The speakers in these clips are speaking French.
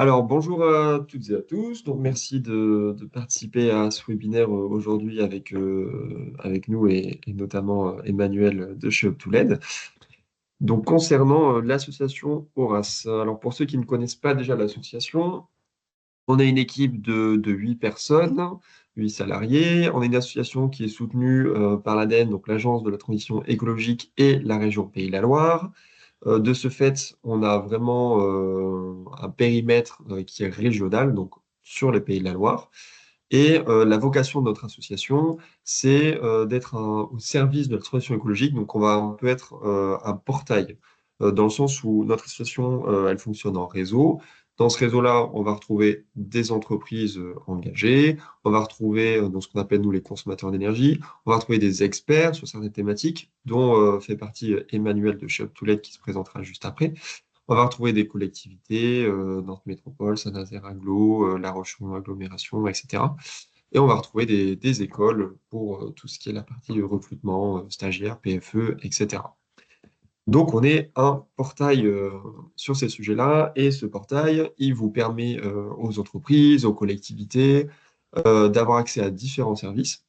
Alors, bonjour à toutes et à tous. Donc, merci de participer à ce webinaire aujourd'hui avec nous et notamment Emmanuel de chez Up2LED. Donc, concernant l'association Horace. Alors, pour ceux qui ne connaissent pas déjà l'association, on a une équipe de 8 personnes, 8 salariés. On est une association qui est soutenue par l'ADEME, donc l'Agence de la transition écologique et la région Pays de la Loire. De ce fait, on a vraiment un périmètre qui est régional, donc sur les Pays de la Loire. Et la vocation de notre association, c'est d'être au service de la transition écologique. Donc, on peut être un portail, dans le sens où notre association, elle fonctionne en réseau. Dans ce réseau-là, on va retrouver des entreprises engagées, on va retrouver dans ce qu'on appelle, nous, les consommateurs d'énergie, on va retrouver des experts sur certaines thématiques, dont fait partie Emmanuel de chez Up2Let qui se présentera juste après. On va retrouver des collectivités, Nantes Métropole, Saint-Nazaire Agglo, La Roche-Chouan Agglomération, etc. Et on va retrouver des écoles pour tout ce qui est la partie recrutement, stagiaires, PFE, etc. Donc, on est un portail sur ces sujets-là, et ce portail, il vous permet aux entreprises, aux collectivités, d'avoir accès à différents services.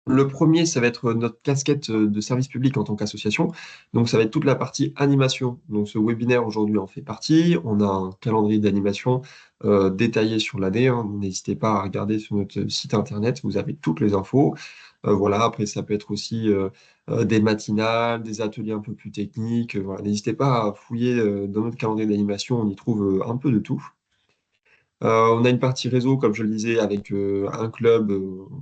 Le premier, ça va être notre casquette de service public en tant qu'association. Donc, ça va être toute la partie animation. Donc, ce webinaire aujourd'hui en fait partie. On a un calendrier d'animation détaillé sur l'année, hein. N'hésitez pas à regarder sur notre site internet, vous avez toutes les infos. Voilà, après, ça peut être aussi des matinales, des ateliers un peu plus techniques. Voilà. N'hésitez pas à fouiller dans notre calendrier d'animation, on y trouve un peu de tout. On a une partie réseau, comme je le disais, avec un club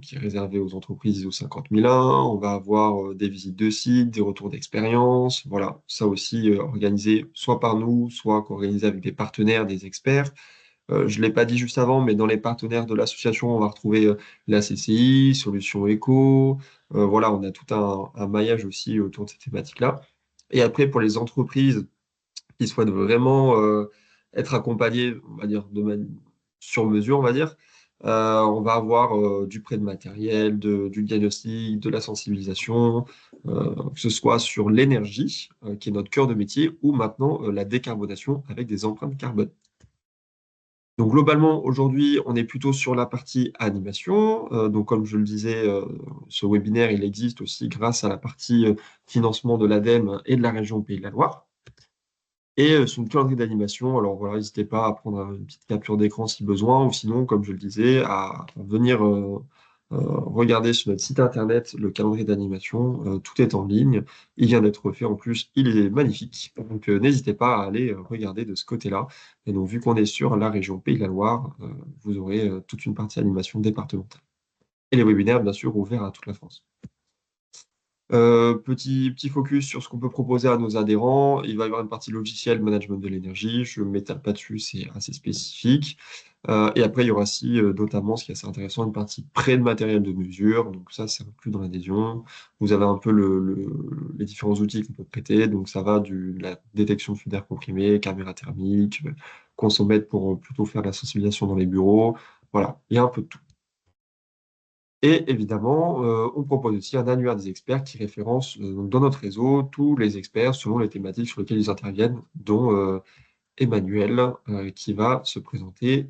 qui est réservé aux entreprises ISO 50001. On va avoir des visites de sites, des retours d'expérience. Voilà, ça aussi organisé soit par nous, soit organisé avec des partenaires, des experts. Je ne l'ai pas dit juste avant, mais dans les partenaires de l'association, on va retrouver la CCI, Solutions Éco. Voilà, on a tout un maillage aussi autour de ces thématiques-là. Et après, pour les entreprises qui souhaitent vraiment être accompagnés, on va dire, sur mesure, on va dire. On va avoir du prêt de matériel, du diagnostic, de la sensibilisation, que ce soit sur l'énergie, qui est notre cœur de métier, ou maintenant la décarbonation avec des empreintes carbone. Donc globalement, aujourd'hui, on est plutôt sur la partie animation. Donc comme je le disais, ce webinaire, il existe aussi grâce à la partie financement de l'ADEME et de la région Pays de la Loire. Et sur une calendrier d'animation, alors voilà, n'hésitez pas à prendre une petite capture d'écran si besoin, ou sinon, comme je le disais, à venir regarder sur notre site internet le calendrier d'animation. Tout est en ligne, il vient d'être fait en plus, il est magnifique. Donc n'hésitez pas à aller regarder de ce côté-là. Et donc, vu qu'on est sur la région Pays de la Loire, vous aurez toute une partie animation départementale. Et les webinaires, bien sûr, ouverts à toute la France. Petit focus sur ce qu'on peut proposer à nos adhérents. Il va y avoir une partie logicielle, management de l'énergie. Je ne m'étale pas dessus, c'est assez spécifique. Et après, il y aura aussi, notamment, ce qui est assez intéressant, une partie prêt de matériel de mesure. Donc ça, c'est inclus dans l'adhésion. Vous avez un peu les différents outils qu'on peut prêter. Donc ça va de la détection de flux d'air comprimé, caméra thermique, consomètre pour plutôt faire de la sensibilisation dans les bureaux. Voilà, il y a un peu de tout. Et évidemment, on propose aussi un annuaire des experts qui référence donc dans notre réseau tous les experts selon les thématiques sur lesquelles ils interviennent, dont Emmanuel qui va se présenter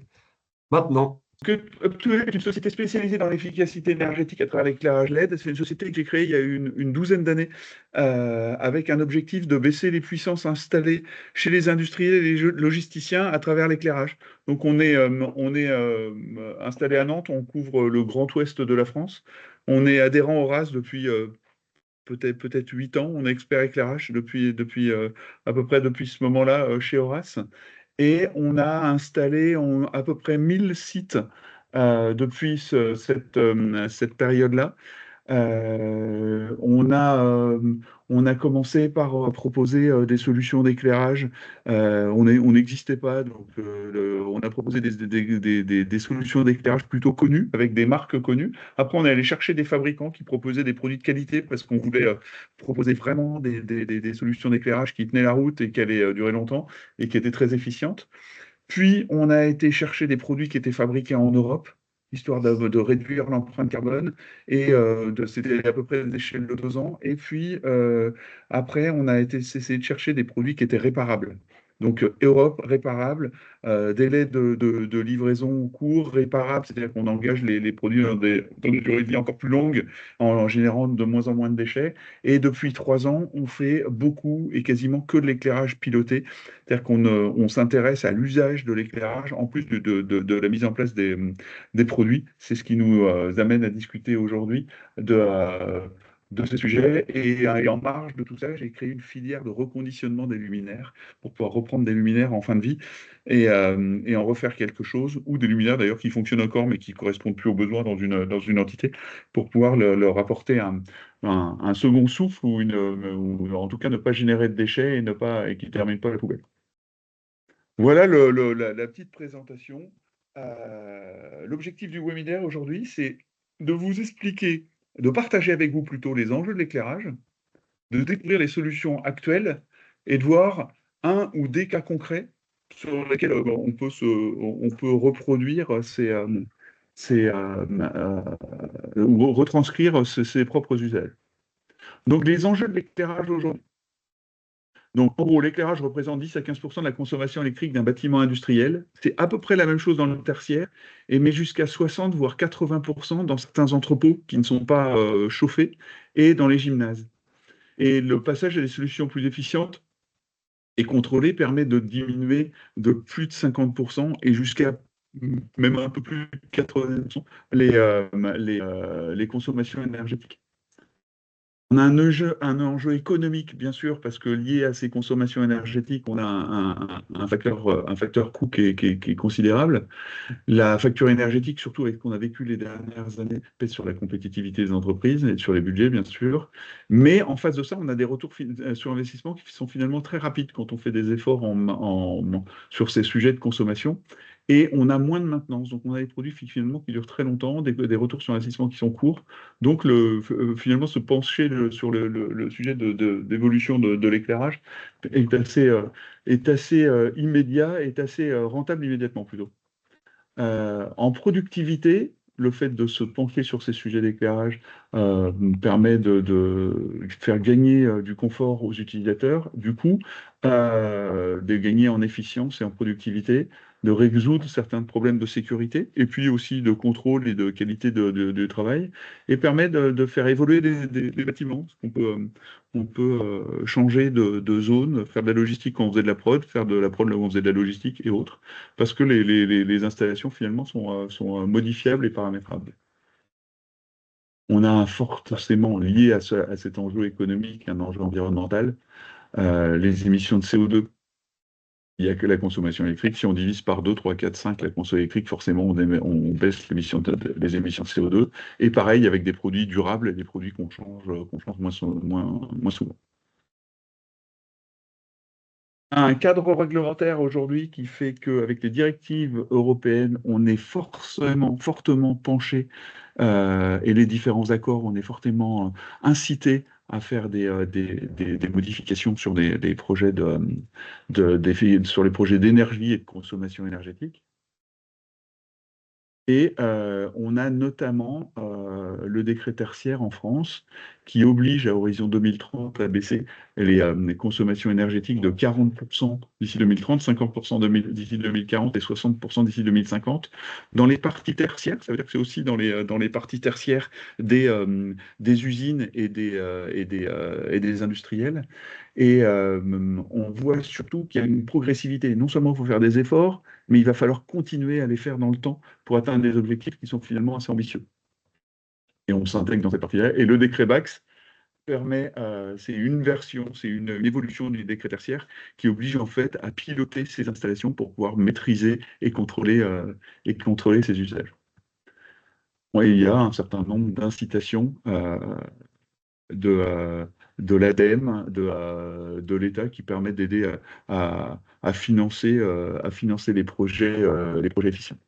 maintenant. Que Up2Let est une société spécialisée dans l'efficacité énergétique à travers l'éclairage LED. C'est une société que j'ai créée il y a une douzaine d'années avec un objectif de baisser les puissances installées chez les industriels et les logisticiens à travers l'éclairage. Donc on est installé à Nantes, on couvre le grand ouest de la France. On est adhérent au RAS depuis peut-être 8 ans. On est expert éclairage depuis à peu près depuis ce moment-là chez Horace. Et on a installé à peu près 1000 sites depuis cette période-là. On a commencé par proposer des solutions d'éclairage. On n'existait pas, donc on a proposé des solutions d'éclairage plutôt connues, avec des marques connues. Après, on est allé chercher des fabricants qui proposaient des produits de qualité parce qu'on voulait proposer vraiment des solutions d'éclairage qui tenaient la route et qui allaient durer longtemps et qui étaient très efficientes. Puis, on a été chercher des produits qui étaient fabriqués en Europe, histoire de réduire l'empreinte carbone. Et c'était à peu près des échelles de 2 ans. Et puis, après, on a essayé de chercher des produits qui étaient réparables. Donc, Europe, réparable, délai de livraison court, réparable, c'est-à-dire qu'on engage les produits dans des durées de vie encore plus longues, en générant de moins en moins de déchets. Et depuis 3 ans, on fait beaucoup et quasiment que de l'éclairage piloté, c'est-à-dire on s'intéresse à l'usage de l'éclairage en plus de la mise en place des produits. C'est ce qui nous amène à discuter aujourd'hui de ce sujet. Et en marge de tout ça, j'ai créé une filière de reconditionnement des luminaires pour pouvoir reprendre des luminaires en fin de vie et en refaire quelque chose, ou des luminaires d'ailleurs qui fonctionnent encore mais qui ne correspondent plus aux besoins dans une entité, pour pouvoir leur apporter un second souffle ou en tout cas ne pas générer de déchets et qui ne terminent pas la poubelle. Voilà la petite présentation. L'objectif du webinaire aujourd'hui, c'est de vous expliquer, de partager avec vous plutôt les enjeux de l'éclairage, de découvrir les solutions actuelles et de voir un ou des cas concrets sur lesquels on peut reproduire ou retranscrire ses propres usages. Donc, les enjeux de l'éclairage aujourd'hui. Donc, en gros, l'éclairage représente 10 à 15% de la consommation électrique d'un bâtiment industriel. C'est à peu près la même chose dans le tertiaire, mais jusqu'à 60 voire 80% dans certains entrepôts qui ne sont pas chauffés et dans les gymnases. Et le passage à des solutions plus efficientes et contrôlées permet de diminuer de plus de 50% et jusqu'à même un peu plus de 80% les consommations énergétiques. On a un enjeu économique, bien sûr, parce que lié à ces consommations énergétiques, on a un facteur coût qui est considérable. La facture énergétique, surtout avec ce qu'on a vécu les dernières années, pèse sur la compétitivité des entreprises et sur les budgets, bien sûr. Mais en face de ça, on a des retours sur investissement qui sont finalement très rapides quand on fait des efforts sur ces sujets de consommation. Et on a moins de maintenance. Donc, on a des produits finalement qui durent très longtemps, des retours sur investissement qui sont courts. Donc, finalement, se pencher sur le sujet d'évolution de l'éclairage est assez immédiat, est assez rentable immédiatement plutôt. En productivité, le fait de se pencher sur ces sujets d'éclairage permet de faire gagner du confort aux utilisateurs, du coup, de gagner en efficience et en productivité, de résoudre certains problèmes de sécurité, et puis aussi de contrôle et de qualité de travail, et permet de faire évoluer des bâtiments. On peut changer de zone, faire de la logistique quand on faisait de la prod, faire de la prod là où on faisait de la logistique et autres, parce que les installations finalement sont modifiables et paramétrables. On a forcément lié à cet enjeu économique un enjeu environnemental, les émissions de CO2. Il n'y a que la consommation électrique. Si on divise par 2, 3, 4, 5 la consommation électrique, forcément on baisse les émissions de CO2. Et pareil avec des produits durables et des produits qu'on change moins souvent. Un cadre réglementaire aujourd'hui qui fait qu'avec les directives européennes, on est fortement penché et les différents accords, on est fortement incité à faire des modifications sur des projets sur les projets d'énergie et de consommation énergétique. Et on a notamment le décret tertiaire en France qui oblige à horizon 2030 à baisser les consommations énergétiques de 40% d'ici 2030, 50% d'ici 2040 et 60% d'ici 2050. Dans les parties tertiaires, ça veut dire que c'est aussi dans les parties tertiaires des usines et des industriels. Et on voit surtout qu'il y a une progressivité. Non seulement il faut faire des efforts, mais il va falloir continuer à les faire dans le temps pour atteindre des objectifs qui sont finalement assez ambitieux. Et on s'intègre dans cette partie-là. Et le décret BAX permet, c'est une version, c'est une évolution du décret tertiaire qui oblige en fait à piloter ces installations pour pouvoir maîtriser et contrôler ces usages. Ouais, il y a un certain nombre d'incitations de l'ADEME, de l'État qui permettent d'aider à financer les projets efficients.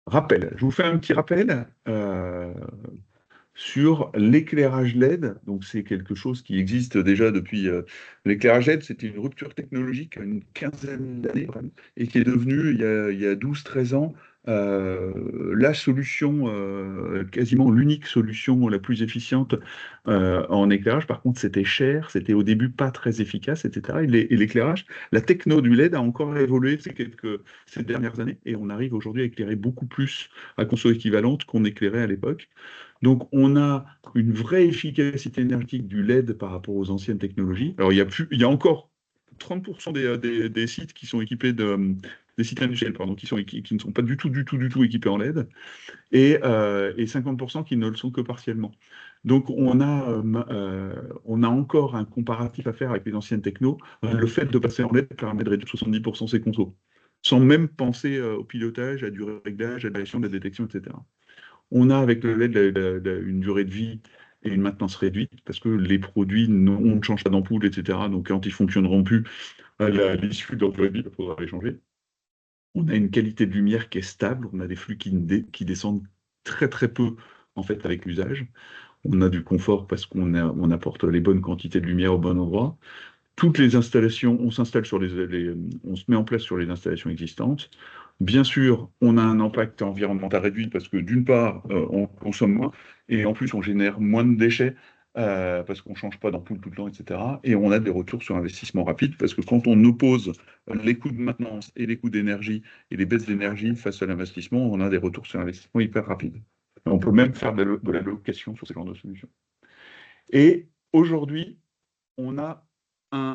Rappel, je vous fais un petit rappel sur l'éclairage LED. Donc, c'est quelque chose qui existe déjà depuis. L'éclairage LED, c'était une rupture technologique à une quinzaine d'années, vraiment, et qui est devenu, il y a 12-13 ans, la solution, quasiment l'unique solution la plus efficiente en éclairage. Par contre, c'était cher, c'était au début pas très efficace, etc. Et l'éclairage, la techno du LED a encore évolué ces dernières années, et on arrive aujourd'hui à éclairer beaucoup plus à conso équivalente qu'on éclairait à l'époque. Donc, on a une vraie efficacité énergétique du LED par rapport aux anciennes technologies. Alors, il y a encore 30% des sites qui sont équipés des sites industriels, pardon, qui ne sont pas du tout, du tout, du tout équipés en LED, et 50% qui ne le sont que partiellement. Donc, on a encore un comparatif à faire avec les anciennes technos. Le fait de passer en LED permet de réduire 70% ses consos, sans même penser au pilotage, à du réglage, à la direction, de la détection, etc. On a avec le LED une durée de vie et une maintenance réduite parce que les produits, on ne change pas d'ampoule, etc. Donc quand ils fonctionneront plus à l'issue de leur durée de vie, il faudra les changer. On a une qualité de lumière qui est stable, on a des flux qui descendent très très peu en fait avec l'usage. On a du confort parce on apporte les bonnes quantités de lumière au bon endroit. Toutes les installations, on s'installe sur on se met en place sur les installations existantes. Bien sûr, on a un impact environnemental réduit parce que d'une part, on consomme moins et en plus, on génère moins de déchets parce qu'on ne change pas d'ampoule tout le temps, etc. Et on a des retours sur investissement rapide parce que quand on oppose les coûts de maintenance et les coûts d'énergie et les baisses d'énergie face à l'investissement, on a des retours sur investissement hyper rapides. On peut même faire de la location sur ce genre de solutions. Et aujourd'hui, on a on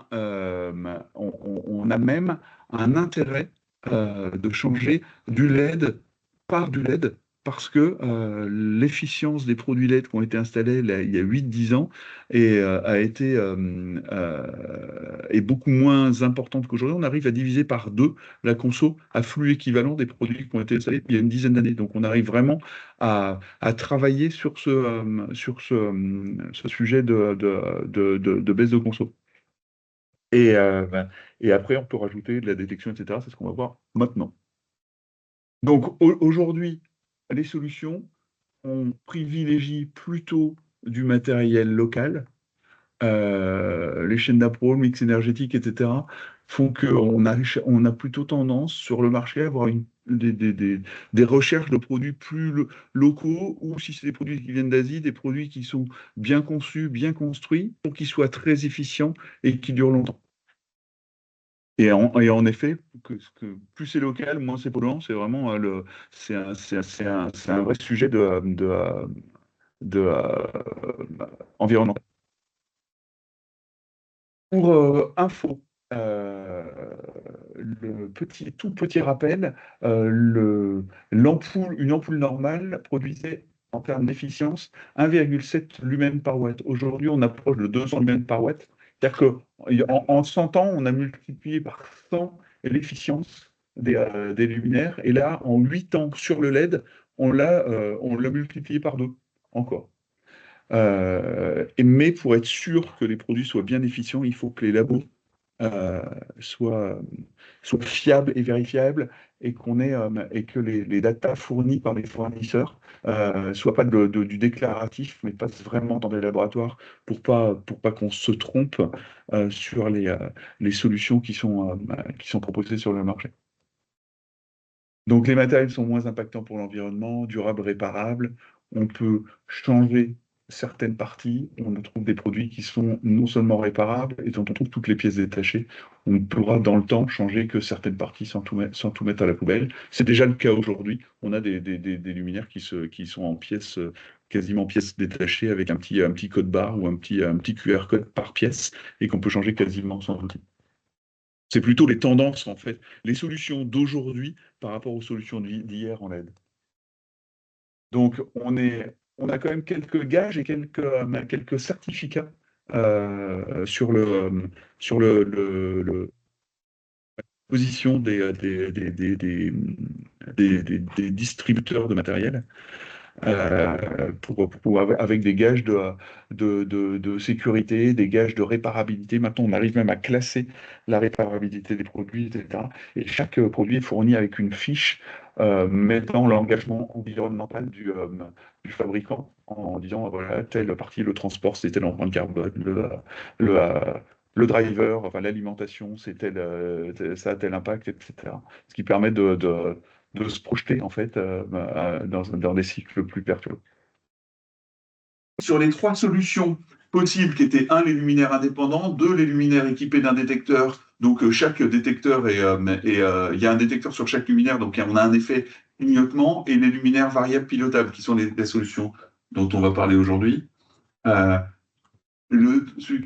a même un intérêt de changer du LED par du LED parce que l'efficience des produits LED qui ont été installés là, il y a 8-10 ans est beaucoup moins importante qu'aujourd'hui. On arrive à diviser par deux la conso à flux équivalent des produits qui ont été installés il y a une dizaine d'années. Donc on arrive vraiment à travailler sur ce sujet de baisse de conso. Et après, on peut rajouter de la détection, etc. C'est ce qu'on va voir maintenant. Donc aujourd'hui, les solutions, on privilégie plutôt du matériel local. Les chaînes d'appro, le mix énergétique, etc., font qu'on a plutôt tendance sur le marché à avoir des recherches de produits plus locaux, ou si c'est des produits qui viennent d'Asie, des produits qui sont bien conçus, bien construits, pour qu'ils soient très efficients et qui durent longtemps. Et en effet, plus c'est local, moins c'est polluant. C'est vraiment c'est un vrai sujet environnemental. Pour info, tout petit rappel, une ampoule normale produisait en termes d'efficience 1,7 lumen par watt. Aujourd'hui, on approche de 200 lumens par watt. C'est-à-dire qu'en 100 ans, on a multiplié par 100 l'efficience des luminaires. Et là, en 8 ans sur le LED, on l'a multiplié par 2 encore. Mais pour être sûr que les produits soient bien efficients, il faut que les labos euh, soient, soient fiables et vérifiables et que les datas fournies par les fournisseurs soient pas du déclaratif, mais passent vraiment dans des laboratoires pour pas qu'on se trompe sur les solutions qui sont proposées sur le marché. Donc les matériels sont moins impactants pour l'environnement, durables, réparables. On peut changer certaines parties. On trouve des produits qui sont non seulement réparables et dont on trouve toutes les pièces détachées. On pourra dans le temps changer que certaines parties sans tout mettre à la poubelle. C'est déjà le cas aujourd'hui. On a des luminaires qui sont en pièces, quasiment pièces détachées avec un petit code barre ou un petit QR code par pièce et qu'on peut changer quasiment sans outil. C'est plutôt les tendances, en fait, les solutions d'aujourd'hui par rapport aux solutions d'hier en LED. Donc, on a quand même quelques gages et quelques certificats sur la position des distributeurs de matériel. Avec des gages de sécurité, des gages de réparabilité. Maintenant, on arrive même à classer la réparabilité des produits, etc. Et chaque produit est fourni avec une fiche mettant l'engagement environnemental du fabricant en disant, voilà, telle partie, le transport, c'est telle empreinte carbone, le, euh, le driver, enfin l'alimentation, ça a tel impact, etc. Ce qui permet de se projeter en fait dans des cycles plus perturbés. Sur les trois solutions possibles qui étaient un, les luminaires indépendants, deux, les luminaires équipés d'un détecteur. Donc chaque détecteur il y a un détecteur sur chaque luminaire, donc on a un effet clignotement, et les luminaires variables pilotables qui sont les solutions dont on va parler aujourd'hui. Euh,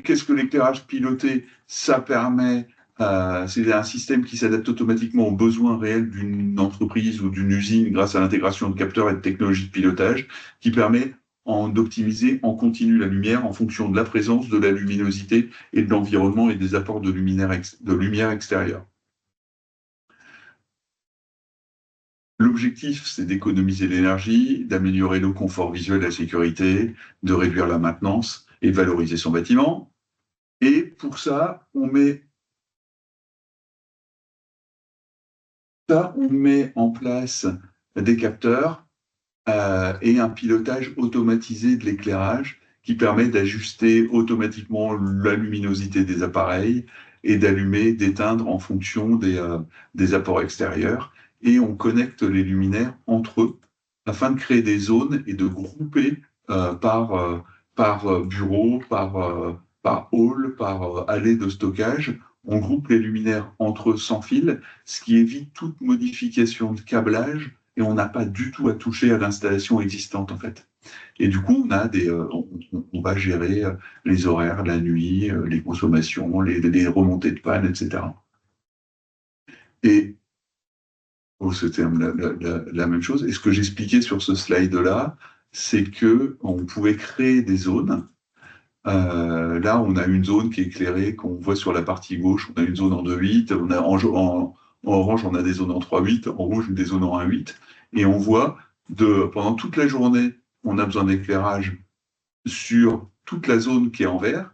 Qu'est-ce que l'éclairage piloté? Ça permet, c'est un système qui s'adapte automatiquement aux besoins réels d'une entreprise ou d'une usine grâce à l'intégration de capteurs et de technologies de pilotage, qui permet d'optimiser en continu la lumière en fonction de la présence, de la luminosité et de l'environnement et des apports de lumière extérieure. L'objectif, c'est d'économiser l'énergie, d'améliorer le confort visuel et la sécurité, de réduire la maintenance et de valoriser son bâtiment. Et pour ça, on met en place des capteurs et un pilotage automatisé de l'éclairage qui permet d'ajuster automatiquement la luminosité des appareils et d'allumer, d'éteindre en fonction des apports extérieurs. Et on connecte les luminaires entre eux afin de créer des zones et de grouper par bureau, par hall, par allée de stockage. On groupe les luminaires entre eux sans fil, ce qui évite toute modification de câblage, et on n'a pas du tout à toucher à l'installation existante en fait. Et du coup, on va gérer les horaires, la nuit, les consommations, les remontées de panne, etc. Et c'était la même chose. Et ce que j'expliquais sur ce slide-là, c'est que on pouvait créer des zones. Là, on a une zone qui est éclairée, qu'on voit sur la partie gauche. On a une zone en 2,8. En orange, on a des zones en 3,8. En rouge, des zones en 1,8. Et on voit pendant toute la journée, on a besoin d'éclairage sur toute la zone qui est en vert.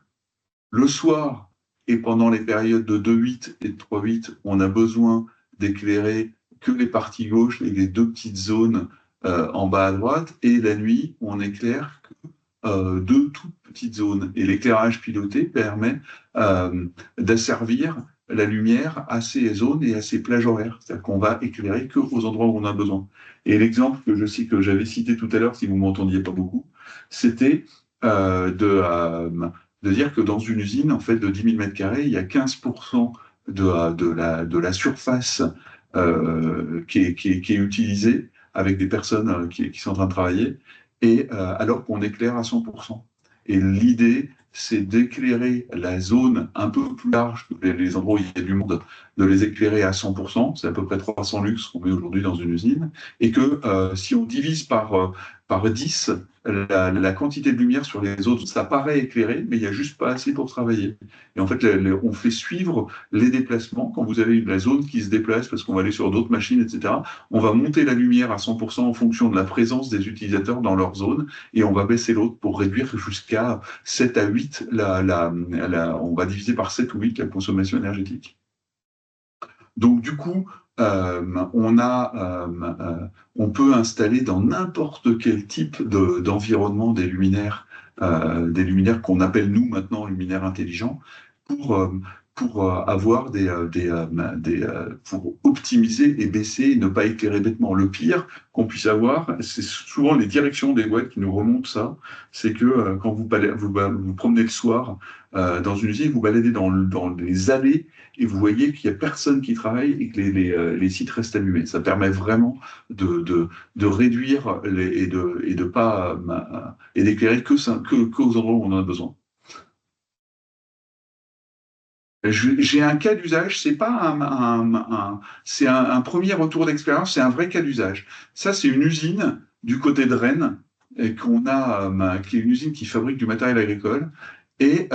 Le soir et pendant les périodes de 2,8 et de 3,8, on a besoin d'éclairer que les parties gauches et les deux petites zones en bas à droite. Et la nuit, on éclaire deux toutes petites zones. Et l'éclairage piloté permet d'asservir la lumière à ces zones et à ces plages horaires. C'est-à-dire qu'on va éclairer qu'aux endroits où on a besoin. Et l'exemple que j'avais cité tout à l'heure, si vous ne m'entendiez pas beaucoup, c'était de dire que dans une usine, en fait, de 10 000 m², il y a 15% de la surface qui est utilisée avec des personnes qui sont en train de travailler, et alors qu'on éclaire à 100%. Et l'idée, c'est d'éclairer la zone un peu plus large, les endroits où il y a du monde, de les éclairer à 100%, c'est à peu près 300 lux qu'on met aujourd'hui dans une usine, et que si on divise par 10 la quantité de lumière sur les autres, ça paraît éclairé, mais il n'y a juste pas assez pour travailler. Et en fait, on fait suivre les déplacements. Quand vous avez la zone qui se déplace parce qu'on va aller sur d'autres machines, etc., on va monter la lumière à 100% en fonction de la présence des utilisateurs dans leur zone, et on va baisser l'autre pour réduire jusqu'à 7 à 8, on va diviser par 7 ou 8 la consommation énergétique. Donc du coup, on peut installer dans n'importe quel type d'environnement des luminaires qu'on appelle nous maintenant luminaires intelligents, pour avoir pour optimiser et baisser et ne pas éclairer bêtement. Le pire qu'on puisse avoir, c'est souvent les directions des boîtes qui nous remontent ça, c'est que quand vous promenez le soir dans une usine, vous baladez dans les allées et vous voyez qu'il n'y a personne qui travaille et que les sites restent allumés. Ça permet vraiment de réduire et d'éclairer qu'aux endroits où on en a besoin. J'ai un cas d'usage, c'est pas c'est un premier retour d'expérience, c'est un vrai cas d'usage. Ça, c'est une usine du côté de Rennes, et qui est une usine qui fabrique du matériel agricole. Et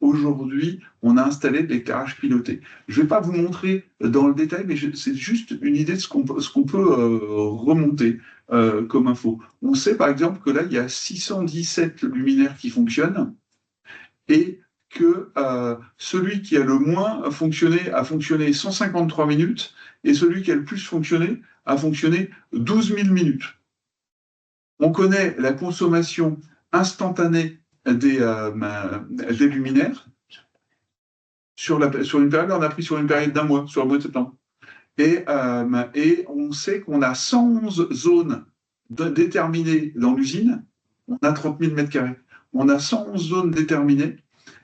aujourd'hui, on a installé de l'éclairage piloté. Je ne vais pas vous montrer dans le détail, mais c'est juste une idée de ce qu'on peut remonter comme info. On sait par exemple que là, il y a 617 luminaires qui fonctionnent, et que celui qui a le moins fonctionné a fonctionné 153 minutes, et celui qui a le plus fonctionné a fonctionné 12 000 minutes. On connaît la consommation instantanée des luminaires. Sur une période, on a pris sur une période d'un mois, sur le mois de septembre. Et on sait qu'on a 111 zones déterminées dans l'usine. On a 30 000 mètres carrés. On a 111 zones déterminées.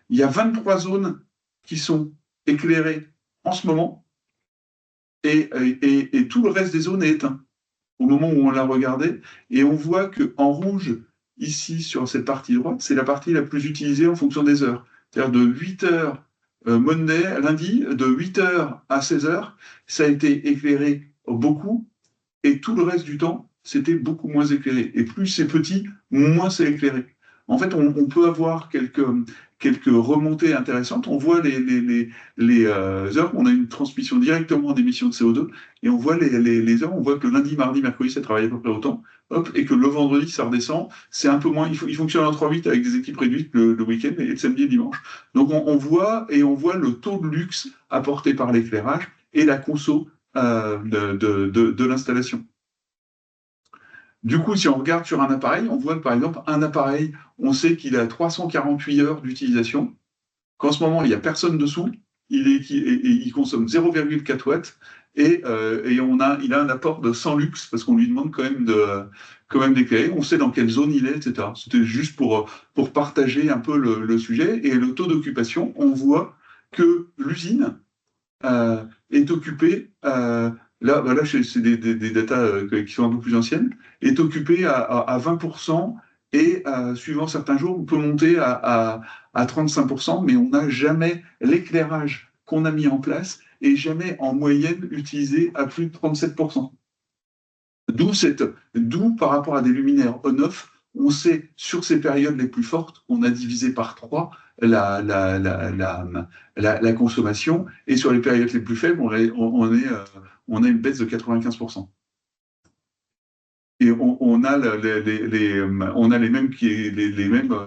Il y a 23 zones qui sont éclairées en ce moment et tout le reste des zones est éteint au moment où on l'a regardé. Et on voit qu'en rouge, ici, sur cette partie droite, c'est la partie la plus utilisée en fonction des heures. C'est-à-dire de 8 heures Monday, lundi, de 8 heures à 16 heures, ça a été éclairé beaucoup, et tout le reste du temps, c'était beaucoup moins éclairé. Et plus c'est petit, moins c'est éclairé. En fait, on peut avoir quelques remontées intéressantes. On voit les heures où on a une transmission directement d'émissions de CO2, et on voit les heures, on voit que lundi, mardi, mercredi, ça travaille à peu près autant, hop, et que le vendredi, ça redescend. C'est un peu moins, il fonctionne en 3/8 avec des équipes réduites le week-end, et le samedi et dimanche. Donc on voit le taux de luxe apporté par l'éclairage et la conso de l'installation. Du coup, si on regarde sur un appareil, on voit que par exemple, un appareil, on sait qu'il a 348 heures d'utilisation, qu'en ce moment, il n'y a personne dessous, il consomme 0,4 watts, et il a un apport de 100 lux, parce qu'on lui demande quand même d'éclairer, on sait dans quelle zone il est, etc. C'était juste pour partager un peu le sujet, et le taux d'occupation, on voit que l'usine est occupée, là c'est des datas qui sont un peu plus anciennes, est occupée à 20%, et suivant certains jours, on peut monter à 35%, mais on n'a jamais l'éclairage qu'on a mis en place et jamais en moyenne utilisé à plus de 37%. D'où par rapport à des luminaires on-off, on sait sur ces périodes les plus fortes, on a divisé par 3 la consommation, et sur les périodes les plus faibles, on a une baisse de 95%. Et on a les mêmes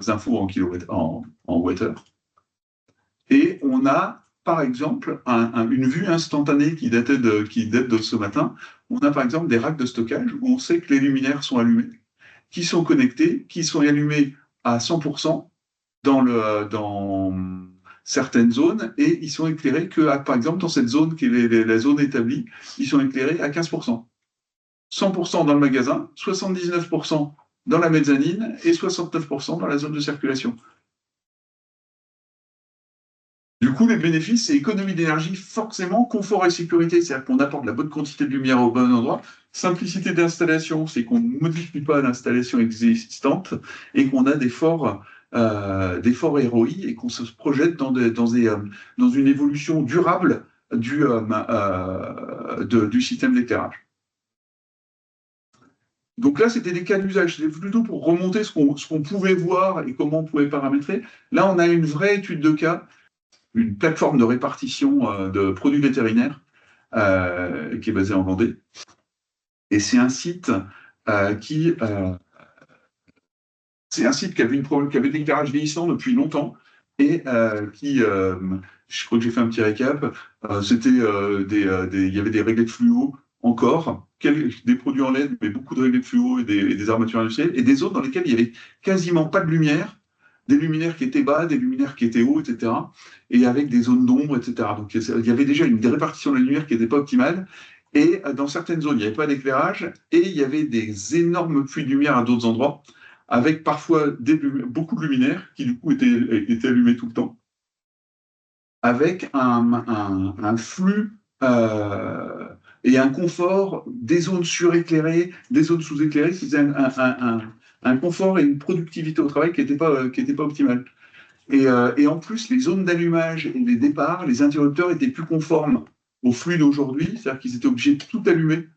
infos en kilowatts, en watt-heure. Et on a, par exemple, une vue instantanée qui date de ce matin. On a, par exemple, des racks de stockage où on sait que les luminaires sont allumés, qui sont connectés, qui sont allumés à 100% dans certaines zones, et ils sont éclairés par exemple, dans cette zone qui est la zone établie, ils sont éclairés à 15%. 100% dans le magasin, 79% dans la mezzanine et 69% dans la zone de circulation. Du coup, les bénéfices, c'est économie d'énergie, forcément, confort et sécurité, c'est-à-dire qu'on apporte la bonne quantité de lumière au bon endroit. Simplicité d'installation, c'est qu'on ne modifie pas l'installation existante et qu'on a des forts ROI, et qu'on se projette dans une évolution durable du système d'éclairage. Donc là, c'était des cas d'usage. C'était plutôt pour remonter ce qu'on pouvait voir et comment on pouvait paramétrer. Là, on a une vraie étude de cas, une plateforme de répartition de produits vétérinaires qui est basée en Vendée. Et c'est un site qui avait qui avait de l'éclairage vieillissant depuis longtemps, et je crois que j'ai fait un petit récap, il y avait des relais de fluo encore, des produits en LED, mais beaucoup de relais de fluo et des armatures industrielles, et des zones dans lesquelles il n'y avait quasiment pas de lumière, des luminaires qui étaient bas, des luminaires qui étaient hauts, etc., et avec des zones d'ombre, etc. Donc il y avait déjà une répartition de la lumière qui n'était pas optimale, et dans certaines zones, il n'y avait pas d'éclairage, et il y avait des énormes puits de lumière à d'autres endroits, avec parfois beaucoup de luminaires qui du coup étaient allumés tout le temps, avec un flux et un confort, des zones suréclairées, des zones sous-éclairées, qui faisaient un confort et une productivité au travail qui n'était pas optimale. Et en plus, les zones d'allumage et les départs, les interrupteurs étaient plus conformes au flux d'aujourd'hui, c'est-à-dire qu'ils étaient obligés de tout allumer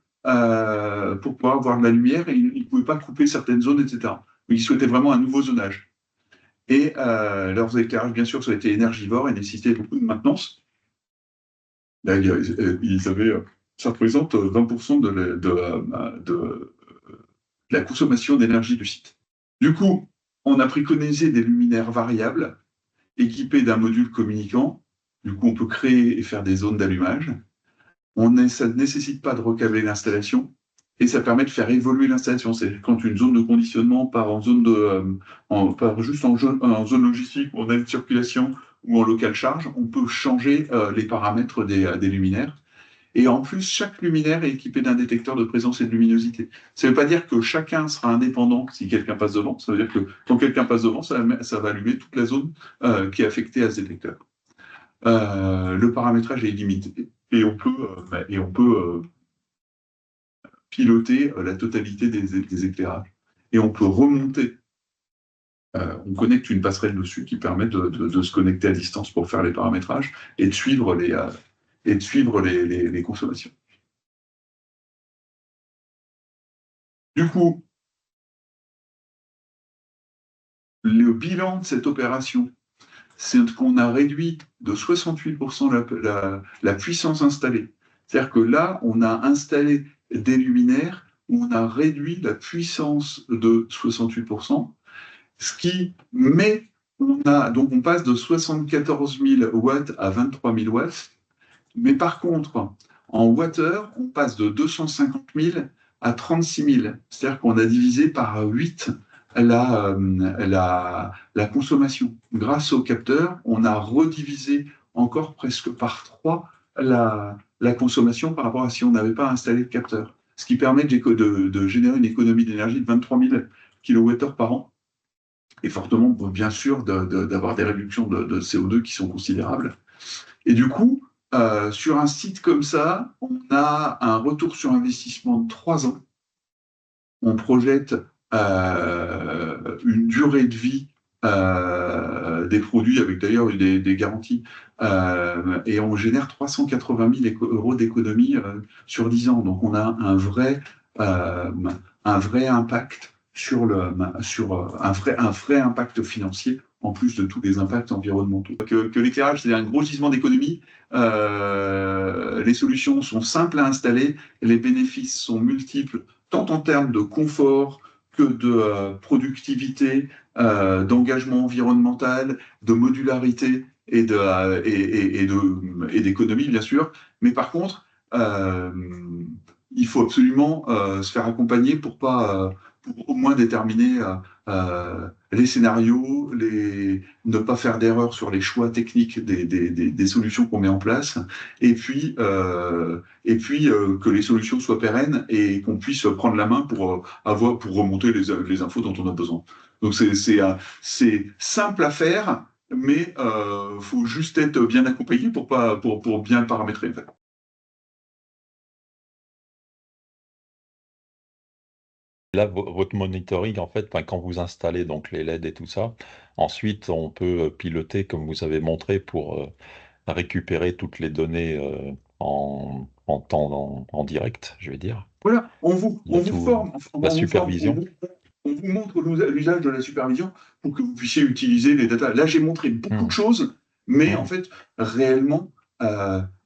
pour pouvoir avoir de la lumière, et ils ne pouvaient pas couper certaines zones, etc. Ils souhaitaient vraiment un nouveau zonage. Et leurs éclairages, bien sûr, ça a été énergivores et nécessitaient beaucoup de maintenance. Là, ça représente 20% de la consommation d'énergie du site. Du coup, on a préconisé des luminaires variables équipés d'un module communicant. Du coup, on peut créer et faire des zones d'allumage. Ça ne nécessite pas de recabler l'installation, et ça permet de faire évoluer l'installation. C'est quand une zone de conditionnement part juste en zone logistique, ou en aire de circulation, ou en local charge, on peut changer les paramètres des luminaires. Et en plus, chaque luminaire est équipé d'un détecteur de présence et de luminosité. Ça ne veut pas dire que chacun sera indépendant si quelqu'un passe devant. Ça veut dire que quand quelqu'un passe devant, ça va allumer toute la zone qui est affectée à ce détecteur. Le paramétrage est illimité et on peut piloter la totalité des éclairages. Et on peut remonter. On connecte une passerelle dessus qui permet de se connecter à distance pour faire les paramétrages et de suivre les consommations. Du coup, le bilan de cette opération, c'est qu'on a réduit de 68% la puissance installée. C'est-à-dire que là, on a installé des luminaires où on a réduit la puissance de 68%, ce qui met, donc on passe de 74 000 watts à 23 000 watts, mais par contre, en wattheure, on passe de 250 000 à 36 000. C'est-à-dire qu'on a divisé par 8 la consommation. Grâce au capteur, on a redivisé encore presque par 3 la consommation par rapport à si on n'avait pas installé de capteur. Ce qui permet de générer une économie d'énergie de 23 000 kWh par an. Et fortement, bien sûr, d'avoir des réductions de CO2 qui sont considérables. Et du coup, sur un site comme ça, on a un retour sur investissement de 3 ans. On projette une durée de vie des produits avec d'ailleurs des garanties et on génère 380 000 euros d'économie sur 10 ans. Donc on a un vrai impact un vrai impact financier en plus de tous les impacts environnementaux. Que l'éclairage, c'est un gros gisement d'économie. Les solutions sont simples à installer, les bénéfices sont multiples, tant en termes de confort que de productivité, d'engagement environnemental, de modularité et d'économie, bien sûr. Mais par contre, il faut absolument se faire accompagner pour au moins déterminer les scénarios, ne pas faire d'erreur sur les choix techniques des solutions qu'on met en place, et puis que les solutions soient pérennes et qu'on puisse prendre la main pour remonter les infos dont on a besoin. Donc c'est simple à faire, mais faut juste être bien accompagné pour bien le paramétrer en fait. Là, votre monitoring, en fait, quand vous installez donc les LED et tout ça, ensuite on peut piloter, comme vous avez montré, pour récupérer toutes les données en temps en direct, je vais dire. Voilà, on vous Il y a tout forme, la on vous forme, supervision. on vous montre l'usage de la supervision pour que vous puissiez utiliser les data. Là, j'ai montré beaucoup de choses, mais en fait, réellement,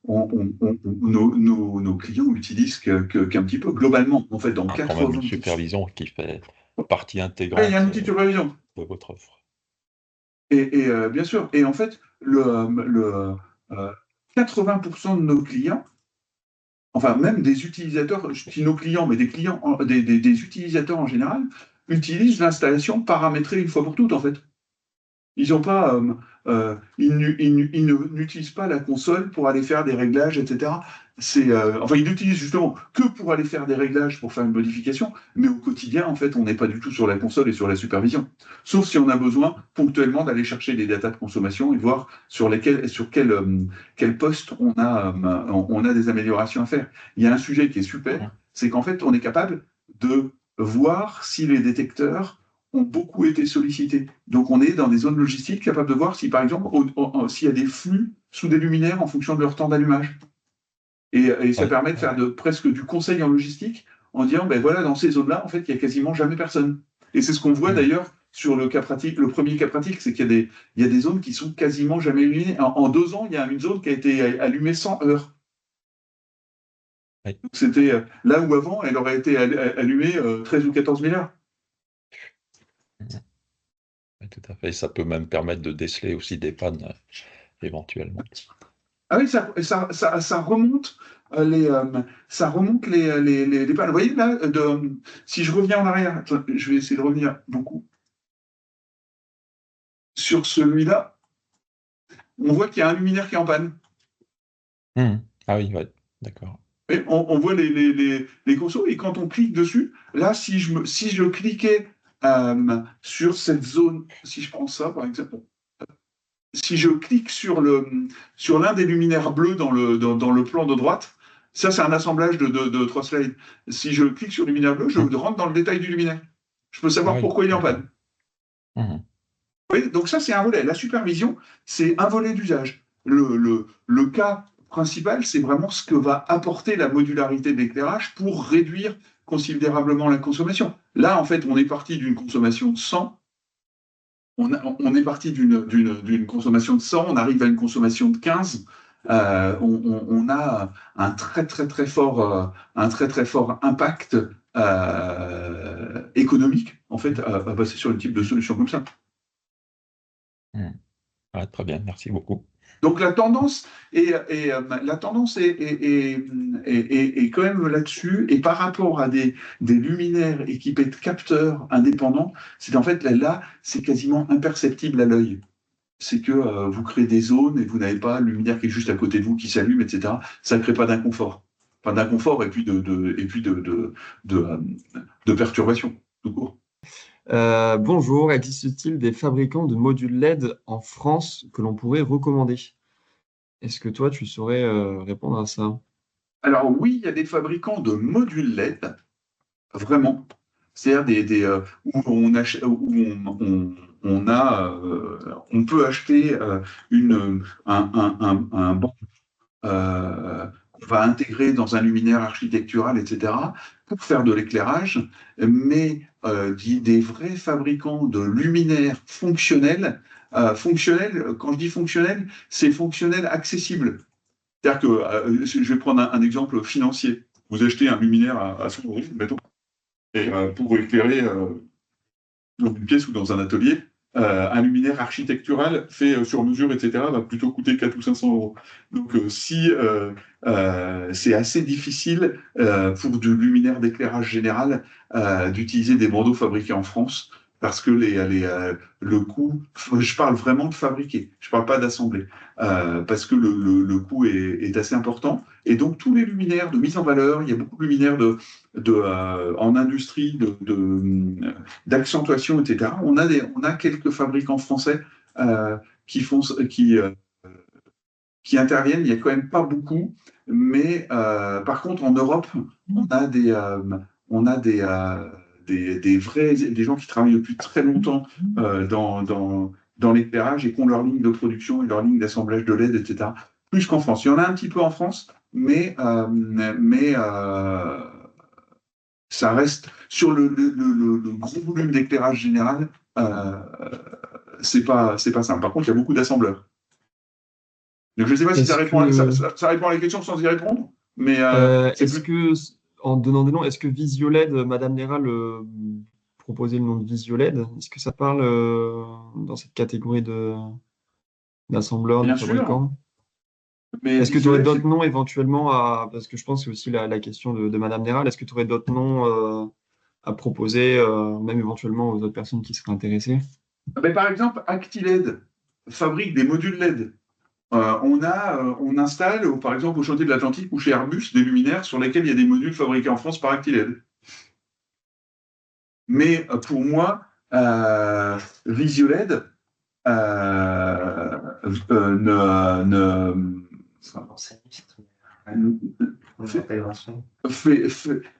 nos clients utilisent qu'un petit peu. Globalement, en fait, dans Quand même une 80%. supervision qui fait partie Il y a intégrante une petite supervision. de votre offre. Et bien sûr, et en fait, 80% de nos clients, enfin même des utilisateurs, je dis nos clients, mais des clients, des utilisateurs en général, utilisent l'installation paramétrée une fois pour toutes, en fait. Ils ont pas, ils n'utilisent pas la console pour aller faire des réglages, etc. Enfin, ils l'utilisent justement que pour aller faire des réglages, pour faire une modification, mais au quotidien, en fait, on n'est pas du tout sur la console et sur la supervision. Sauf si on a besoin ponctuellement d'aller chercher des datas de consommation et voir sur quel poste on a des améliorations à faire. Il y a un sujet qui est super, c'est qu'en fait, on est capable de voir si les détecteurs ont beaucoup été sollicités. Donc, on est dans des zones logistiques capables de voir si, par exemple, s'il y a des flux sous des luminaires en fonction de leur temps d'allumage. Et ça permet de faire presque du conseil en logistique en disant, ben voilà, dans ces zones-là, en fait, il n'y a quasiment jamais personne. Et c'est ce qu'on voit d'ailleurs sur le cas pratique, le premier cas pratique, c'est qu'il y a des zones qui sont quasiment jamais illuminées. En 2 ans, il y a une zone qui a été allumée 100 heures. C'était là où avant, elle aurait été allumée 13 ou 14 000 heures. Oui, tout à fait. Ça peut même permettre de déceler aussi des pannes éventuellement. Ah oui, ça remonte ça remonte les pannes. Vous voyez là, si je reviens en arrière, je vais essayer de revenir beaucoup sur celui-là. On voit qu'il y a un luminaire qui est en panne. Ah oui, ouais. D'accord. Et on voit les consos, et quand on clique dessus, là, si je cliquais sur cette zone, si je prends ça par exemple, si je clique sur l'un des luminaires bleus dans le plan de droite, ça c'est un assemblage de 3 slides. Si je clique sur le luminaire bleu, je Hum. rentre dans le détail du luminaire. Je peux Ah savoir oui, pourquoi il est en d'accord. panne. Mhm. Oui, donc ça, c'est un volet. La supervision, c'est un volet d'usage. Le cas principal, c'est vraiment ce que va apporter la modularité de l'éclairage pour réduire considérablement la consommation. Là, en fait, on est parti d'une consommation de 100, on est parti d'une consommation de 100, on arrive à une consommation de 15. On a un très très fort impact économique, en fait, à passer sur le type de solution comme ça. Mhm. Ah, très bien, merci beaucoup. Donc la tendance est quand même là-dessus. Et par rapport à des luminaires équipés de capteurs indépendants, c'est en fait là, c'est quasiment imperceptible à l'œil. C'est que vous créez des zones et vous n'avez pas le luminaire qui est juste à côté de vous qui s'allume, etc. Ça ne crée pas d'inconfort. Enfin, d'inconfort et puis de, euh, de perturbation, tout court. Bonjour, existe-t-il des fabricants de modules LED en France que l'on pourrait recommander? Est-ce que toi, tu saurais répondre à ça? Alors oui, il y a des fabricants de modules LED, vraiment. C'est-à-dire où on peut acheter un banc qu'on va intégrer dans un luminaire architectural, etc., pour faire de l'éclairage, mais des vrais fabricants de luminaires fonctionnels. Fonctionnels, quand je dis fonctionnel, c'est fonctionnel accessible. C'est-à-dire que, je vais prendre un exemple financier. Vous achetez un luminaire à 100 euros, mettons, et pour éclairer dans une pièce ou dans un atelier, un luminaire architectural fait sur mesure, etc., va plutôt coûter 400 ou 500 euros. Donc, si c'est assez difficile pour du luminaire d'éclairage général d'utiliser des bandeaux fabriqués en France, parce que le coût, je parle vraiment de fabriquer, je ne parle pas d'assembler, parce que le coût est assez important. Et donc, tous les luminaires de mise en valeur, il y a beaucoup de luminaires en industrie d'accentuation, etc. On a quelques fabricants français euh, qui font, qui, euh, qui interviennent. Il n'y a quand même pas beaucoup, mais par contre en Europe, on a des gens qui travaillent depuis très longtemps dans l'éclairage et qui ont leur ligne de production et leur ligne d'assemblage de LED, etc. Plus qu'en France. Il y en a un petit peu en France, mais ça reste sur le gros volume d'éclairage général, euh, c'est pas simple. Par contre, il y a beaucoup d'assembleurs. Donc, je ne sais pas si Est-ce que, ça répond à la question sans y répondre, mais c'est est-ce plus. que, en donnant des noms, est-ce que Visioled, Madame Néral proposait le nom de Visioled? Est-ce que ça parle dans cette catégorie d'assembleurs, de Bien sûr, fabricants? mais Est-ce que tu aurais Visualet, d'autres noms éventuellement parce que je pense que c'est aussi la question de Madame Néral, est-ce que tu aurais d'autres noms à proposer, même éventuellement aux autres personnes qui seraient intéressées? ben, par exemple, Actiled fabrique des modules LED. On installe, par exemple, au Chantier de l'Atlantique ou chez Airbus, des luminaires sur lesquels il y a des modules fabriqués en France par Actiled. Mais pour moi, Visioled euh, C'est un enseigniste,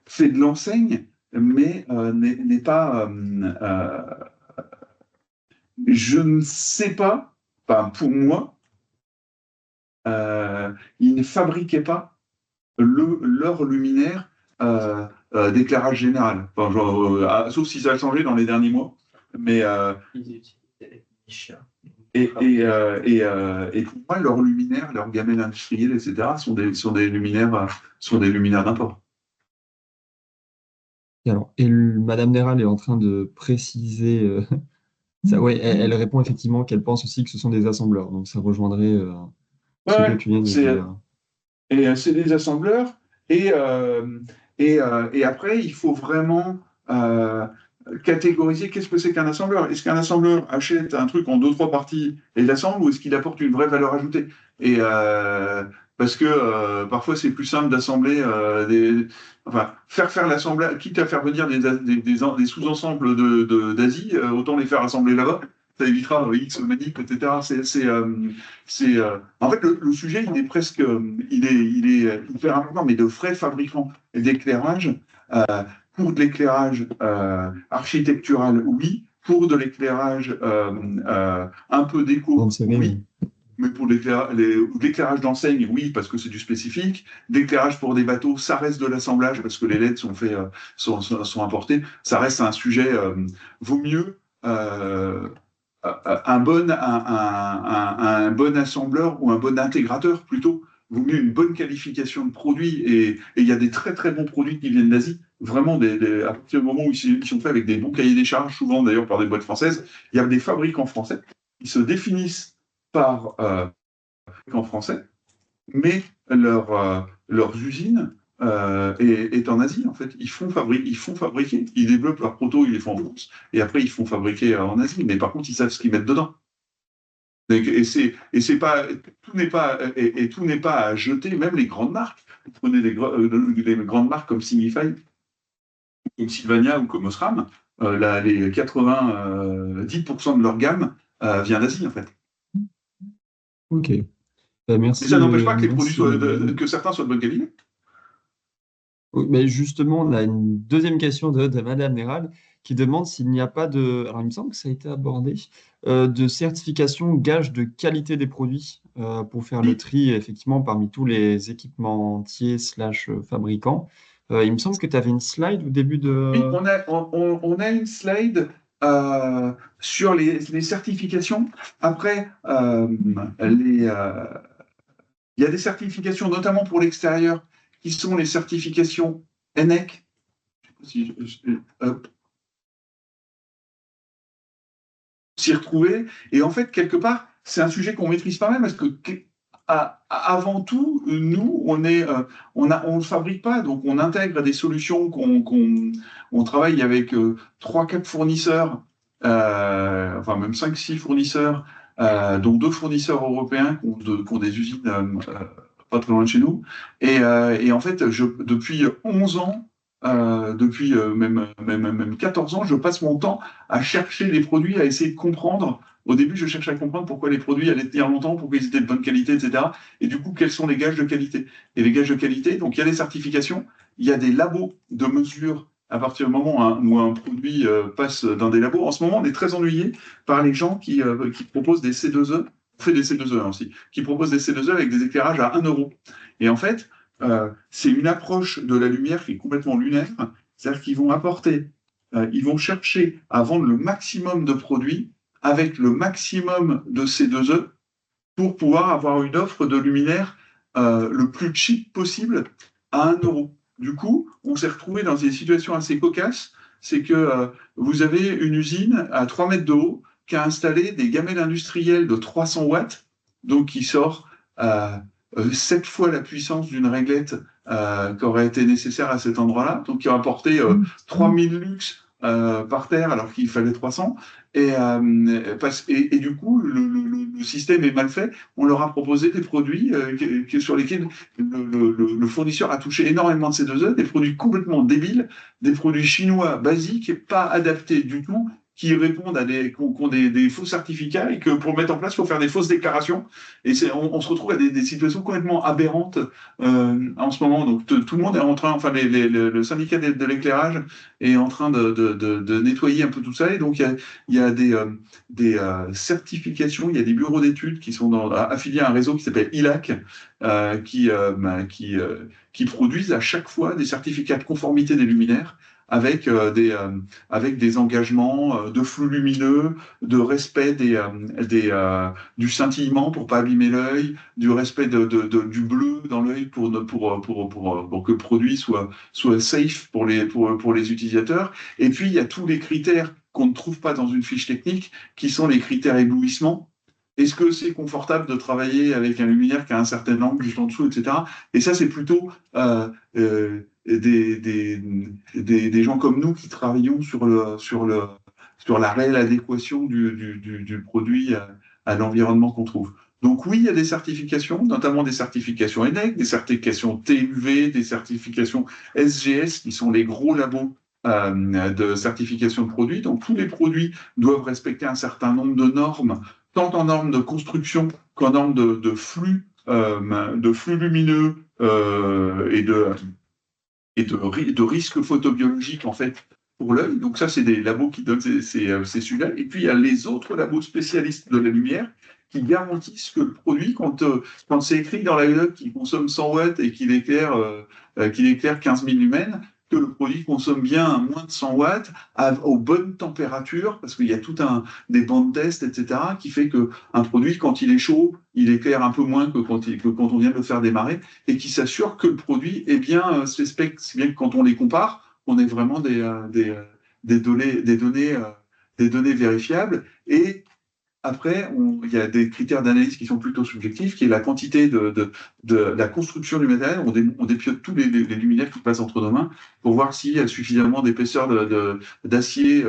fait de l'enseigne, mais n'est pas. Je ne sais pas, enfin, pour moi, ils ne fabriquaient pas leur luminaire d'éclairage général. Enfin, genre, sauf si ça a changé dans les derniers mois. Mais, ils utilisent des niches. et pour moi, leurs luminaires, leurs gamelles industrielles, etc., sont des luminaires d'import. Et alors, Madame Néral est en train de préciser, ça, ouais, elle répond effectivement qu'elle pense aussi que ce sont des assembleurs, donc ça rejoindrait Ouais, ce que ouais, tu viens de dire. c'est des assembleurs. Et, euh, et après, il faut vraiment euh, catégoriser qu'est-ce que c'est qu'un assembleur. Est-ce qu'un assembleur achète un truc en deux, trois parties et l'assemble, ou est-ce qu'il apporte une vraie valeur ajoutée? Et parce que parfois c'est plus simple d'assembler enfin faire l'assemblage, quitte à faire venir des sous-ensembles d'Asie, autant les faire assembler là-bas. Ça évitera X manip, etc. En fait, le sujet, il est presque, il est hyper important, mais de vrais fabricants d'éclairage, euh, pour de l'éclairage architectural, oui, pour de l'éclairage un peu déco, oui, mais pour l'éclairage d'enseigne, oui, parce que c'est du spécifique. L'éclairage pour des bateaux, ça reste de l'assemblage, parce que les LED sont faits, sont importés. Ça reste un sujet, vaut mieux un bon assembleur ou un bon intégrateur, plutôt. Vaut mieux une bonne qualification de produit. Et il y a des très très bons produits qui viennent d'Asie. Vraiment, à partir du moment où ils sont faits avec des bons cahiers des charges, souvent d'ailleurs par des boîtes françaises, il y a des fabricants français qui se définissent par en français, mais leurs usines est en Asie, en fait. Ils font fabriquer, ils développent leurs protos, ils les font en France, et après ils font fabriquer en Asie, mais par contre ils savent ce qu'ils mettent dedans. Et c'est pas, tout n'est pas à jeter, même les grandes marques. Vous prenez les grandes marques comme Signify, comme Sylvania ou comme Osram, les 90% de leur gamme vient d'Asie, en fait. Ok. Merci. Mais ça n'empêche pas que les produits merci. que certains soient de bonne qualité. Oui, mais justement, on a une deuxième question de Madame Néral qui demande s'il n'y a pas de, alors il me semble que ça a été abordé, de certification gage de qualité des produits pour faire le Oui. tri effectivement parmi tous les équipementiers slash fabricants. Il me semble que tu avais une slide au début Oui, de... on a une slide sur les certifications. Après, il y a des certifications, notamment pour l'extérieur, qui sont les certifications ENEC. Si s'y retrouver. Et en fait, quelque part, c'est un sujet qu'on maîtrise pas mal parce que avant tout, nous, on ne fabrique pas, donc on intègre des solutions on travaille avec 3-4 fournisseurs, enfin même 5-6 fournisseurs, dont 2 fournisseurs européens qui ont des usines pas très loin de chez nous. Et en fait, depuis 11 ans, depuis même 14 ans, je passe mon temps à chercher les produits, à essayer de comprendre. Au début, je cherchais à comprendre pourquoi les produits allaient tenir longtemps, pourquoi ils étaient de bonne qualité, etc. Et du coup, quels sont les gages de qualité? Et les gages de qualité, donc il y a des certifications, il y a des labos de mesure à partir du moment où un produit passe dans des labos. En ce moment, on est très ennuyé par les gens qui proposent des C2E, on fait des C2E aussi, qui proposent des C2E avec des éclairages à 1 euro. Et en fait, c'est une approche de la lumière qui est complètement lunaire, c'est-à-dire qu'ils vont apporter, ils vont chercher à vendre le maximum de produits avec le maximum de C2E pour pouvoir avoir une offre de luminaire le plus cheap possible à 1 euro. Du coup, on s'est retrouvé dans des situations assez cocasses, c'est que vous avez une usine à 3 mètres de haut qui a installé des gamelles industrielles de 300 watts, donc qui sort 7 fois la puissance d'une réglette qui aurait été nécessaire à cet endroit-là, donc qui a apporté 3000 lux par terre alors qu'il fallait 300. Et du coup, le système est mal fait. On leur a proposé des produits sur lesquels le fournisseur a touché énormément de C2E, des produits complètement débiles, des produits chinois basiques, pas adaptés du tout, qui répondent à qui ont des faux certificats et que pour le mettre en place, il faut faire des fausses déclarations. Et on se retrouve à des situations complètement aberrantes en ce moment. Donc tout le monde est en train, enfin le syndicat de l'éclairage est en train de nettoyer un peu tout ça. Et donc il y a des certifications, il y a des bureaux d'études qui sont affiliés à un réseau qui s'appelle ILAC, qui produisent à chaque fois des certificats de conformité des luminaires avec des engagements de flux lumineux, de respect du scintillement pour pas abîmer l'œil, du respect du bleu dans l'œil pour que le produit soit safe pour les utilisateurs. Et puis, il y a tous les critères qu'on ne trouve pas dans une fiche technique, qui sont les critères éblouissement. Est-ce que c'est confortable de travailler avec un luminaire qui a un certain angle juste en dessous, etc. Et ça, c'est plutôt des gens comme nous qui travaillons sur la réelle adéquation du produit à l'environnement qu'on trouve. Donc oui, il y a des certifications, notamment des certifications ENEC, des certifications TUV, des certifications SGS, qui sont les gros labos de certification de produits. Donc tous les produits doivent respecter un certain nombre de normes, tant en normes de construction qu'en normes de flux lumineux et de risques photobiologiques en fait pour l'œil. Donc ça, c'est des labos qui donnent ces sujets. Et puis il y a les autres labos spécialistes de la lumière qui garantissent que le produit, quand c'est écrit dans la doc qu'il consomme 100 watts et qu'il éclaire 15 000 lumens, que le produit consomme bien moins de 100 watts aux bonnes températures, parce qu'il y a des bandes tests, etc., qui fait qu'un produit, quand il est chaud, il éclaire un peu moins que quand on vient de le faire démarrer, et qui s'assure que le produit est bien ses specs, si bien que quand on les compare, on ait vraiment des données vérifiables. Et après, il y a des critères d'analyse qui sont plutôt subjectifs, qui est la quantité de la construction du matériel. On dépiote tous les luminaires qui passent entre nos mains pour voir s'il y a suffisamment d'épaisseur d'acier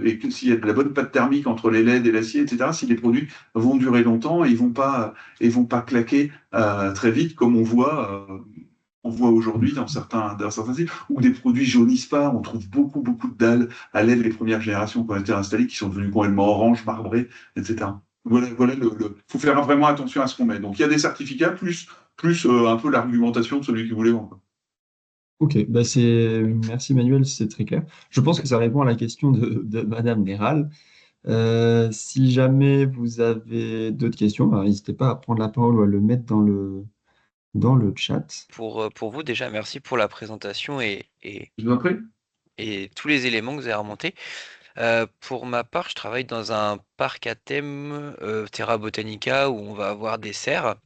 et s'il y a de la bonne pâte thermique entre les LED et l'acier, etc. Si les produits vont durer longtemps et ils vont pas claquer très vite, comme on voit aujourd'hui dans certains sites, où des produits jaunissent pas. On trouve beaucoup de dalles à LED, les premières générations qui ont été installées, qui sont devenues complètement orange, marbrées, etc. Voilà, faut faire vraiment attention à ce qu'on met. Donc il y a des certificats, plus un peu l'argumentation de celui qui voulait vendre. Ok, merci Manuel, c'est très clair. Je pense que ça répond à la question de Madame Néral. Si jamais vous avez d'autres questions, alors n'hésitez pas à prendre la parole ou à le mettre dans le chat. Pour vous, déjà, merci pour la présentation Je vous en prie. et tous les éléments que vous avez remontés. Pour ma part, je travaille dans un parc à thème Terra Botanica où on va avoir des serres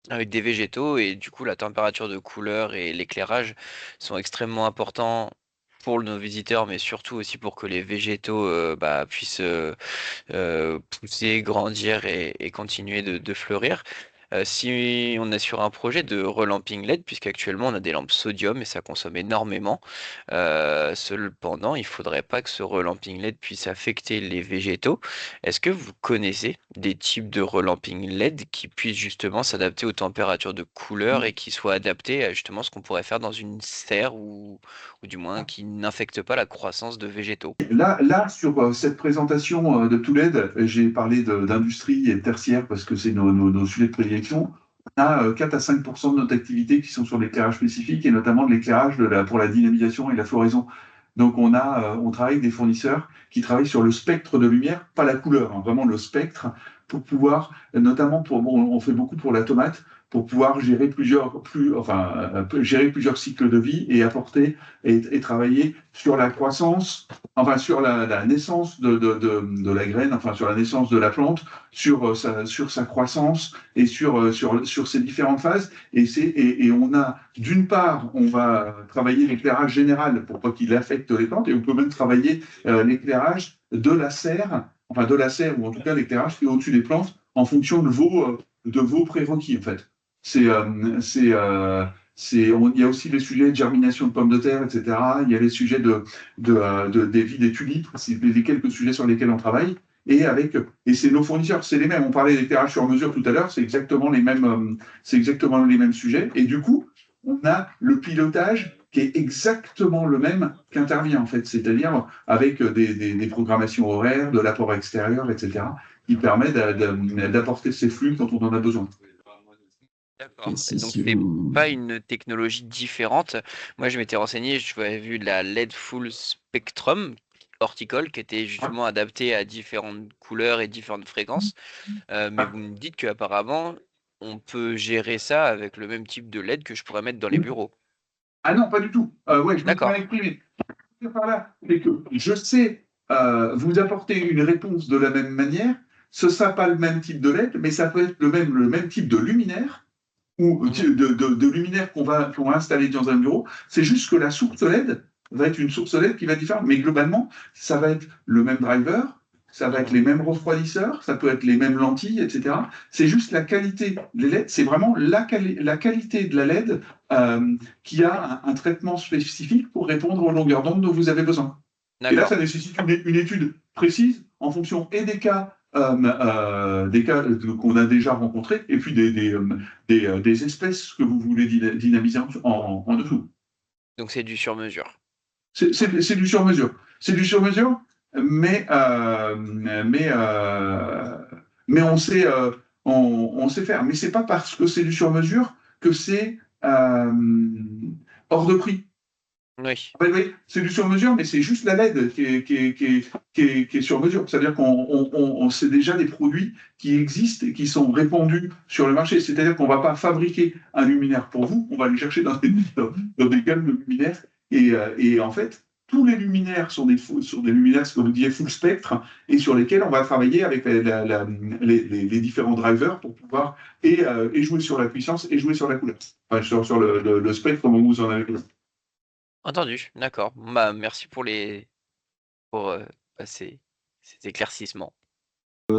avec des végétaux et du coup la température de couleur et l'éclairage sont extrêmement importants pour nos visiteurs, mais surtout aussi pour que les végétaux puissent pousser, grandir et continuer de fleurir. Si on est sur un projet de relamping LED, puisqu'actuellement on a des lampes sodium et ça consomme énormément, cependant il faudrait pas que ce relamping LED puisse affecter les végétaux. Est-ce que vous connaissez des types de relamping LED qui puissent justement s'adapter aux températures de couleur et qui soient adaptés à justement ce qu'on pourrait faire dans une serre ou du moins qui n'infectent pas la croissance de végétaux? Là, sur cette présentation de Touled, j'ai parlé d'industrie et de tertiaire parce que c'est nos sujets de prédilection. On a 4 à 5 % de notre activité qui sont sur l'éclairage spécifique et notamment de l'éclairage pour la dynamisation et la floraison. Donc on travaille avec des fournisseurs qui travaillent sur le spectre de lumière, pas la couleur, hein, vraiment le spectre, pour pouvoir, notamment on fait beaucoup pour la tomate, pour pouvoir gérer plusieurs cycles de vie et apporter et travailler sur la croissance, enfin sur la naissance de la graine, enfin sur la naissance de la plante, sur sa croissance et sur ses différentes phases. Et on a, d'une part, on va travailler l'éclairage général pour pas qu'il affecte les plantes, et on peut même travailler l'éclairage de la serre, ou en tout cas l'éclairage qui est au-dessus des plantes, en fonction de vos prérequis, en fait. Il y a aussi les sujets de germination de pommes de terre, etc. Il y a les sujets des vies des tulipes, c'est les quelques sujets sur lesquels on travaille. Et c'est nos fournisseurs, c'est les mêmes. On parlait d'éclairage sur mesure tout à l'heure, c'est exactement les mêmes sujets. Et du coup, on a le pilotage qui est exactement le même qu'intervient en fait, c'est-à-dire avec des programmations horaires, de l'apport extérieur, etc., qui permet d'apporter ces flux quand on en a besoin. D'accord. Et Donc c'est pas une technologie différente. Moi, je m'étais renseigné, j'avais vu la LED Full Spectrum horticole qui était justement adaptée à différentes couleurs et différentes fréquences. Mais vous me dites qu'apparemment, on peut gérer ça avec le même type de LED que je pourrais mettre dans les bureaux. Ah non, pas du tout. Ouais, je me suis D'accord. mal exprimé. Par là, c'est que je sais vous apporter une réponse de la même manière. Ce ne sera pas le même type de LED, mais ça peut être le même type de luminaire ou de luminaire qu'on va installer dans un bureau. C'est juste que la source LED va être une source LED qui va être différente. Mais globalement, ça va être le même driver, ça va être les mêmes refroidisseurs, ça peut être les mêmes lentilles, etc. C'est juste la qualité des LED, c'est vraiment la qualité de la LED qui a un traitement spécifique pour répondre aux longueurs d'onde dont vous avez besoin. Et là, ça nécessite une étude précise en fonction et des cas des cas qu'on a déjà rencontrés, et puis des espèces que vous voulez dynamiser en dessous. Donc c'est du sur-mesure. C'est du sur-mesure. C'est du sur-mesure, mais, euh, mais, euh, mais on sait faire. Mais c'est pas parce que c'est du sur-mesure que c'est hors de prix. Oui. Oui, c'est du sur-mesure, mais c'est juste la LED qui est sur-mesure. C'est-à-dire qu'on sait déjà des produits qui existent et qui sont répandus sur le marché. C'est-à-dire qu'on ne va pas fabriquer un luminaire pour vous, on va aller chercher dans des gammes de luminaires. Et en fait, tous les luminaires sont des luminaires, ce que vous disiez, full spectre, et sur lesquels on va travailler avec les différents drivers pour pouvoir et jouer sur la puissance et jouer sur la couleur. Enfin, sur le spectre, comme vous en avez besoin. Entendu, d'accord. Bah, merci pour ces éclaircissements.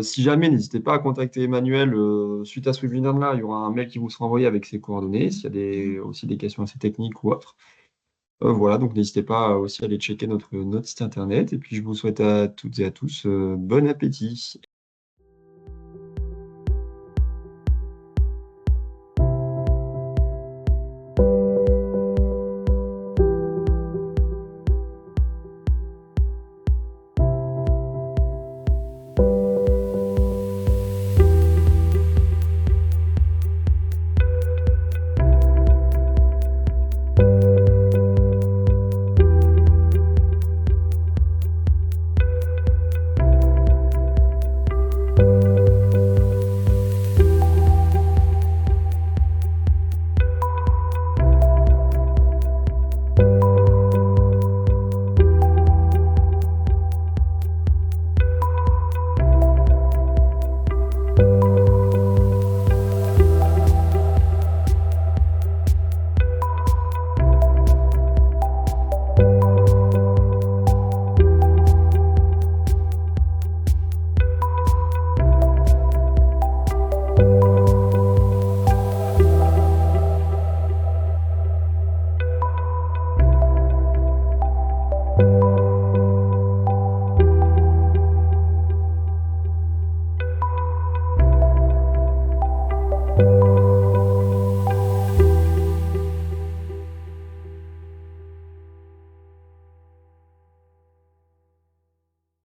Si jamais, n'hésitez pas à contacter Emmanuel suite à ce webinaire-là. Il y aura un mail qui vous sera envoyé avec ses coordonnées, s'il y a aussi des questions assez techniques ou autres. Voilà, donc n'hésitez pas aussi à aller checker notre site internet. Et puis je vous souhaite à toutes et à tous bon appétit.